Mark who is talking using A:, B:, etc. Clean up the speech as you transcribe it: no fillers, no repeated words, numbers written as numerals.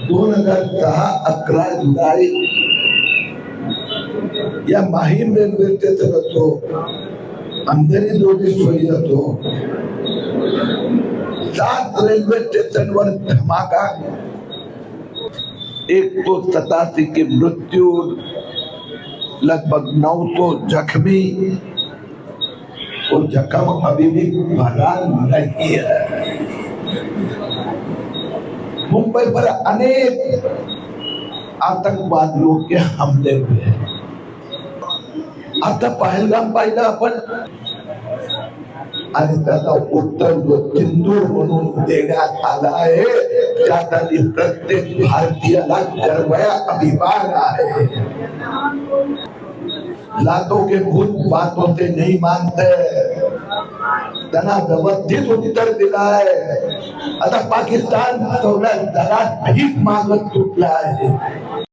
A: 2010-11 जुलै या Mahim railway station असो, अंधेरी जोगेश्वरी असो, 7 रेल्वे स्टेशन वर धमाका, 187 की मृत्यु, लगभग 900 जख्मी, और जख्म अभी भी भरा नहीं है। मुंबई पर अनेक आतंकवादियों के हमले हुए। आता पहलगाम पाहिलं आपण, आणि त्याचा उत्तर जो सिंदूर म्हणून देण्यात आला आहे, त्यासाठी प्रत्येक भारतीयाला गर्वया अभिमान आहे। लातों के भूत बातों से नहीं मानते, त्यांना व्यवस्थित उत्तर दिला आहे। आता पाकिस्तान थोडा जरा भीक मागत सुटला आहे।